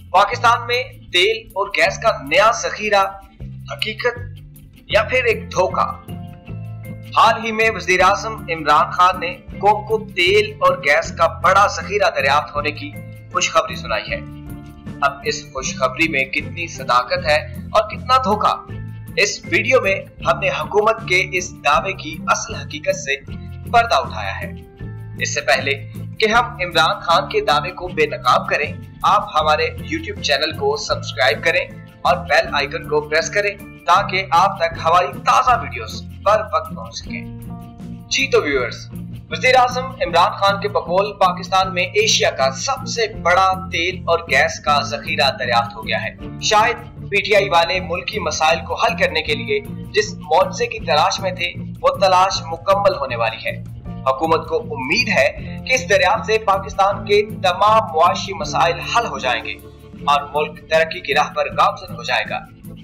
पाकिस्तान में तेल और गैस का नया जखीरा हकीकत या फिर एक धोखा। हाल ही में वज़ीर आज़म इमरान खान ने कौम को तेल और गैस का बड़ा जखीरा दरियाफ्त होने की खुशखबरी सुनाई है। अब इस खुशखबरी में कितनी सदाकत है और कितना धोखा, इस वीडियो में हमने हुकूमत के इस दावे की असल हकीकत से पर्दा उठाया है। इससे पहले कि हम इमरान खान के दावे को बेनकाब करें, आप हमारे YouTube चैनल को सब्सक्राइब करें और बेल आइकन को प्रेस करें ताकि आप तक हमारी ताज़ा वीडियोस पर वक्त पहुंच सके। जी तो व्यूअर्स, वज़ीर आज़म इमरान खान के बकौल पाकिस्तान में एशिया का सबसे बड़ा तेल और गैस का जखीरा दरियाफ्त हो गया है। शायद पीटीआई वाले मुल्की मसाइल को हल करने के लिए जिस मुआवजे की तलाश में थे, वो तलाश मुकम्मल होने वाली है। हुकूमत को उम्मीद है कि इस दरियाफ्त से पाकिस्तान के तमाम मुआशी मसाइल हल हो जाएंगे और मुल्क तरक्की की राह पर गामजन हो जाएगा।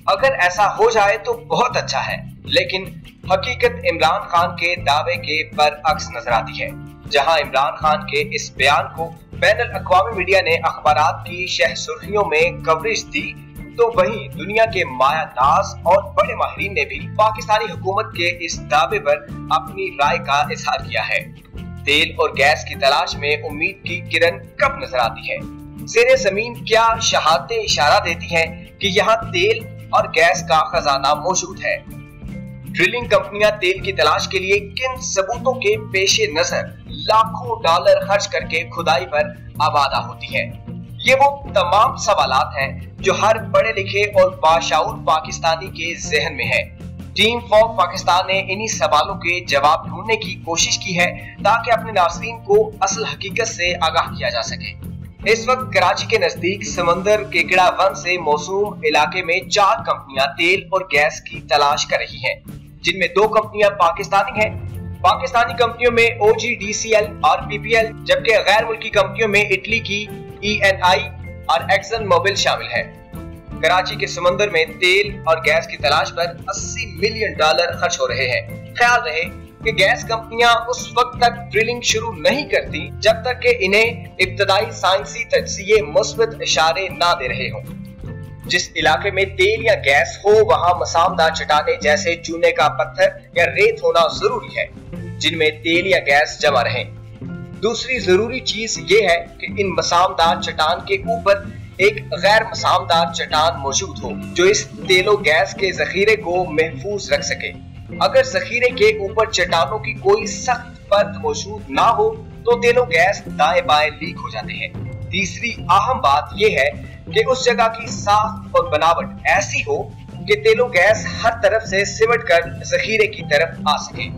अगर ऐसा हो जाए तो बहुत अच्छा है, लेकिन हकीकत इमरान खान के दावे के बरअक्स नजर आती है। जहां इमरान खान के इस बयान को बैनुल अक़वामी मीडिया ने अखबारात की शह सुर्खियों में कवरेज दी, तो वहीं दुनिया के मायानाज और बड़े माहिरीन ने भी पाकिस्तानी हुकूमत के इस दावे पर अपनी राय का इजहार किया है। तेल और गैस की तलाश में उम्मीद की किरण कब नजर आती है? ज़ेरे ज़मीन क्या शहादतें इशारा देती हैं कि यहाँ तेल और गैस का खजाना मौजूद है? ड्रिलिंग कंपनियां तेल की तलाश के लिए किन सबूतों के पेशे नजर लाखों डॉलर खर्च करके खुदाई पर आबादा होती है? ये वो तमाम सवालात हैं जो हर पढ़े लिखे और बाशऊर पाकिस्तानी के जहन में है। टीम फॉर पाकिस्तान ने इन्हीं सवालों के जवाब ढूंढने की कोशिश की है ताकि अपने नाज़रीन को असल हकीकत से आगाह किया जा सके। इस वक्त कराची के नजदीक समंदर केकड़ा वन से मौसूम इलाके में 4 कंपनियां तेल और गैस की तलाश कर रही हैं, जिनमें 2 कंपनियां पाकिस्तानी हैं। पाकिस्तानी कंपनियों में OGDCL और PPL, जबकि गैर मुल्की कंपनियों में इटली की ENI और एक्सन मोबिल शामिल है। कराची के समंदर में तेल और गैस की तलाश पर $80 मिलियन खर्च हो रहे हैं। ख्याल रहे कि गैस कंपनियां उस वक्त तक ड्रिलिंग शुरू नहीं करती जब तक कि इन्हें इब्तदाई साइंसी तजज़िये मुस्बत इशारे ना दे रहे हों। जिस इलाके में तेल या गैस हो, वहां मसामदार चट्टानें जैसे चूने का पत्थर या रेत होना जरूरी है, जिनमें तेल या गैस जमा रहे। दूसरी जरूरी चीज ये है कि इन मसामदार चट्टान के ऊपर एक गैर मसामदार चट्टान मौजूद हो जो इस तेलो गैस के जखीरे को महफूज रख सके। अगर जखीरे के ऊपर चट्टानों की कोई सख्त परत मौजूद ना हो तो तेलो गैस दाएं बाएं लीक हो जाते हैं। तीसरी अहम बात यह है कि उस जगह की साख और बनावट ऐसी हो कि तेलो गैस हर तरफ से सिमट कर जखीरे की तरफ आ सके।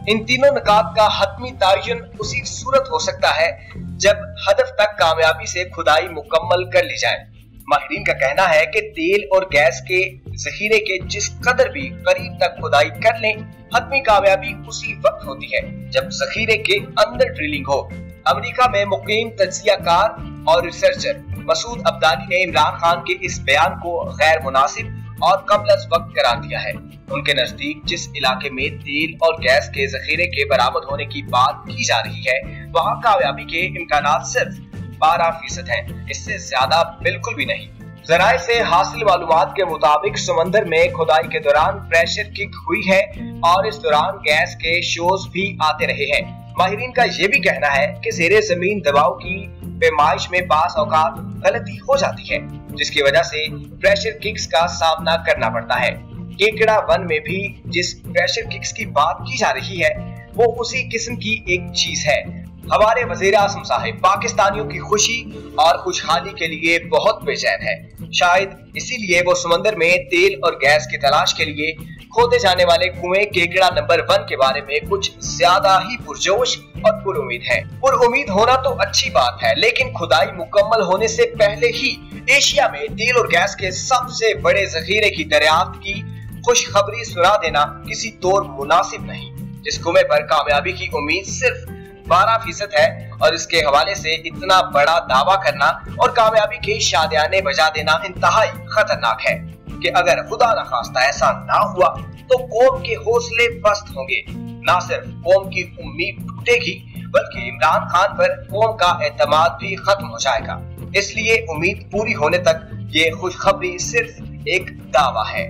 इन तीनों निकात का हतमी तयन उसी सूरत हो सकता है जब हदफ तक कामयाबी से खुदाई मुकम्मल कर ली जाए। माहिरीन का कहना है कि तेल और गैस के जखीरे के जिस कदर भी करीब तक खुदाई कर लें, हतमी कामयाबी उसी वक्त होती है जब जखीरे के अंदर ड्रिलिंग हो। अमेरिका में मुकीम तज्जियाकार और रिसर्चर मसूद अब्दाली ने इमरान खान के इस बयान को गैर मुनासिब और कबल अज़ वक्त करार दिया है। उनके नजदीक जिस इलाके में तेल और गैस के जखीरे के बरामद होने की बात की जा रही है, वहाँ कामयाबी के इम्कानात सिर्फ 12% हैं, इससे ज्यादा बिल्कुल भी नहीं। जराए से हासिल मालूमात के मुताबिक समंदर में खुदाई के दौरान प्रेशर किक हुई है और इस दौरान गैस के शोज भी आते रहे हैं। माहिरीन का ये भी कहना है कि ज़ेरे जमीन दबाव की पैमाइश में बास औकात गलती हो जाती है, जिसकी वजह से प्रेशर किक्स का सामना करना पड़ता है। केकड़ा वन में भी जिस प्रेशर किक्स की बात की जा रही है, वो उसी किस्म की एक चीज है। हमारे वज़ीर आज़म साहब पाकिस्तानियों की खुशी और खुशहाली के लिए बहुत बेचैन है। शायद इसीलिए वो समंदर में तेल और गैस की तलाश के लिए खोदे जाने वाले कुएं केकड़ा नंबर 1 के बारे में कुछ ज्यादा ही पुरजोश और पुरुमीद है। पुरुमीद होना तो अच्छी बात है, लेकिन खुदाई मुकम्मल होने से पहले ही एशिया में तेल और गैस के सबसे बड़े जखीरे की दरियाफ्त की खुशखबरी सुना देना किसी तौर मुनासिब नहीं। जिस कुएं पर कामयाबी की उम्मीद सिर्फ 12% है और इसके हवाले से इतना बड़ा दावा करना और कामयाबी के शादियाने बजा देना इंतहाई खतरनाक है कि अगर खुदा न खास्ता ऐसा ना हुआ तो कौम के हौसले पस्त होंगे। न सिर्फ कौम की उम्मीद टूटेगी बल्कि इमरान खान पर कौम का एतमाद भी खत्म हो जाएगा। इसलिए उम्मीद पूरी होने तक ये खुशखबरी सिर्फ एक दावा है।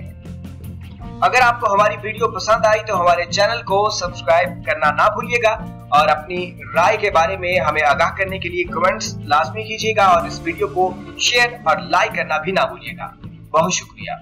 अगर आपको हमारी वीडियो पसंद आई तो हमारे चैनल को सब्सक्राइब करना ना भूलिएगा और अपनी राय के बारे में हमें आगाह करने के लिए कमेंट्स लाजमी कीजिएगा और इस वीडियो को शेयर और लाइक करना भी ना भूलिएगा। बहुत शुक्रिया।